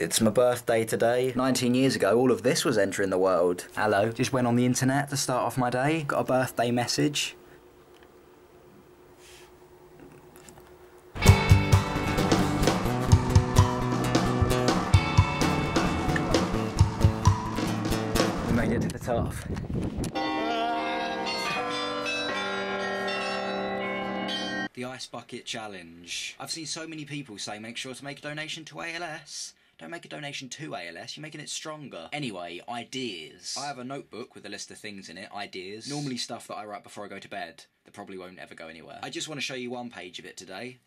It's my birthday today. 19 years ago, all of this was entering the world. Hello. Just went on the internet to start off my day. Got a birthday message. We made it to the top. The Ice Bucket Challenge. I've seen so many people say make sure to make a donation to ALS. Don't make a donation to ALS, you're making it stronger. Anyway, ideas. I have a notebook with a list of things in it, ideas. Normally stuff that I write before I go to bed that probably won't ever go anywhere. I just want to show you one page of it today.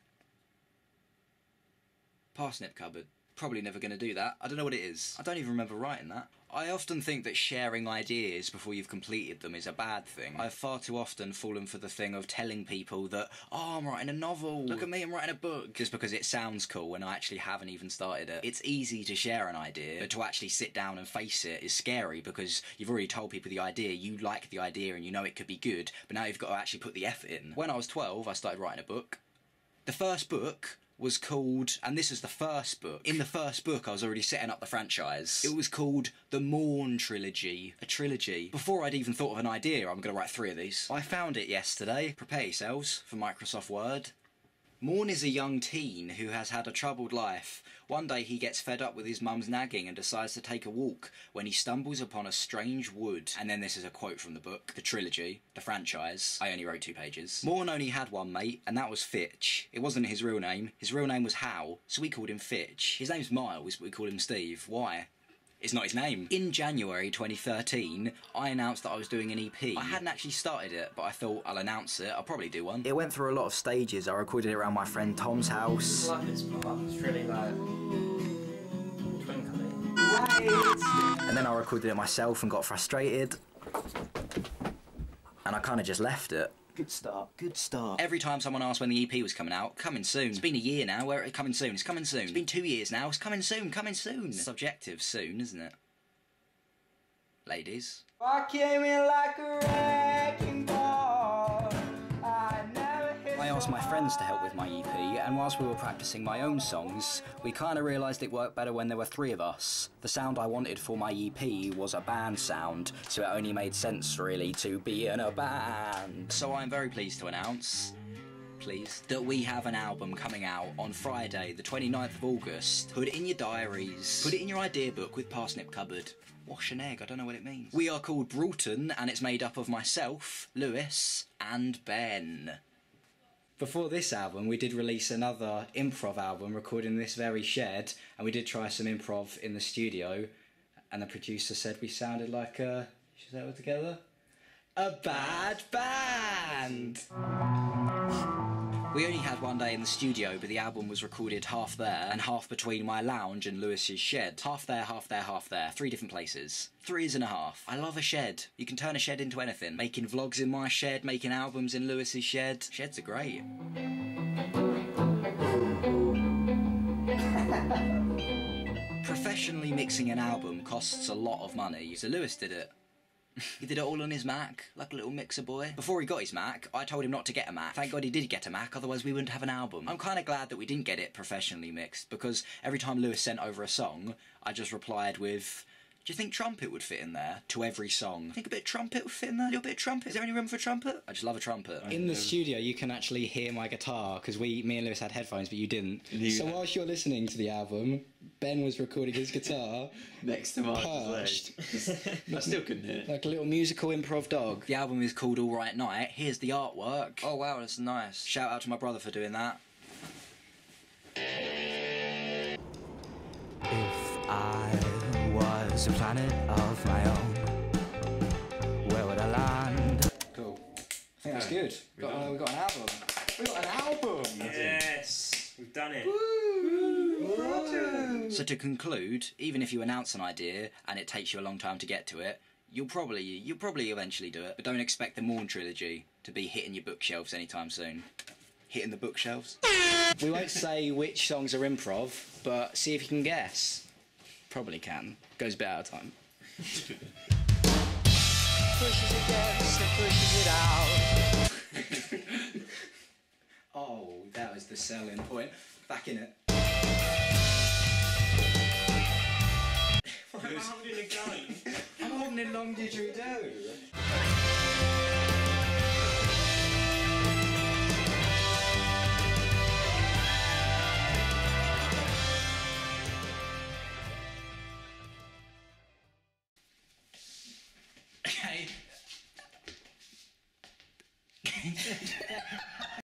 Parsnip cupboard. Probably never going to do that. I don't know what it is. I don't even remember writing that. I often think that sharing ideas before you've completed them is a bad thing. I've far too often fallen for the thing of telling people that, oh, I'm writing a novel, look at me, I'm writing a book, just because it sounds cool when I actually haven't even started it. It's easy to share an idea, but to actually sit down and face it is scary because you've already told people the idea, you like the idea and you know it could be good, but now you've got to actually put the effort in. When I was 12, I started writing a book. The first book was called, and this is the first book. In the first book, I was already setting up the franchise. It was called The Morn Trilogy. A trilogy. Before I'd even thought of an idea, I'm going to write 3 of these. I found it yesterday. Prepare yourselves for Microsoft Word. Morn is a young teen who has had a troubled life. One day he gets fed up with his mum's nagging and decides to take a walk when he stumbles upon a strange wood. And then this is a quote from the book, the trilogy, the franchise. I only wrote 2 pages. Morn only had one mate, and that was Fitch. It wasn't his real name. His real name was Hal, so we called him Fitch. His name's Myles, but we called him Steve. Why? It's not his name. In January 2013, I announced that I was doing an EP. I hadn't actually started it, but I thought I'll announce it. I'll probably do one. It went through a lot of stages. I recorded it around my friend Tom's house. I like this part. It's really like twinkly. And then I recorded it myself and got frustrated. And I kind of just left it. Good start, good start. Every time someone asked when the EP was coming out, coming soon. It's been a year now, where it's coming soon, it's coming soon. It's been 2 years now, it's coming soon, coming soon. Subjective soon, isn't it? Ladies. I came in like a wrecking ball. I asked my friends to help with my EP, and whilst we were practicing my own songs, we kind of realised it worked better when there were 3 of us. The sound I wanted for my EP was a band sound, so it only made sense, really, to be in a band. So I'm very pleased to announce, that we have an album coming out on Friday, the 29th of August. Put it in your diaries. Put it in your idea book with Parsnip Cupboard. Wash an egg, I don't know what it means. We are called Broughton, and it's made up of myself, Lewis, and Ben. Before this album, we did release another improv album recorded in this very shed, and we did try some improv in the studio, and the producer said we sounded like a, should we say it all together? A bad band! We only had one day in the studio, but the album was recorded half there and half between my lounge and Lewis's shed. Half there, half there, half there. 3 different places. 3.5. I love a shed. You can turn a shed into anything. Making vlogs in my shed, making albums in Lewis's shed. Sheds are great. Professionally mixing an album costs a lot of money, so Lewis did it. He did it all on his Mac, like a little mixer boy. Before he got his Mac, I told him not to get a Mac. Thank God he did get a Mac, otherwise we wouldn't have an album. I'm kind of glad that we didn't get it professionally mixed, because every time Lewis sent over a song, I just replied with, do you think trumpet would fit in there? To every song. I think a bit of trumpet would fit in there? A little bit of trumpet? Is there any room for trumpet? I just love a trumpet. In the studio, you can actually hear my guitar, because me and Lewis had headphones, but you didn't. So whilst you're listening to the album, Ben was recording his guitar next to Mark's leg. I still couldn't hear. Like a little musical improv dog. The album is called All Right Night. Here's the artwork. Oh wow, that's nice. Shout out to my brother for doing that. If I was a planet of my own, where would I land? Cool. I think that's good. We got an album. We got an album! Yes! We've done it. Woo! So to conclude, even if you announce an idea and it takes you a long time to get to it, you'll probably eventually do it. But don't expect the Morn trilogy to be hitting your bookshelves anytime soon. Hitting the bookshelves? We won't say which songs are improv, but see if you can guess. Probably can. Goes a bit out of time. Pushes against and pushes it out. Oh, that was the selling point. Back in it. blooming long did you do? Okay.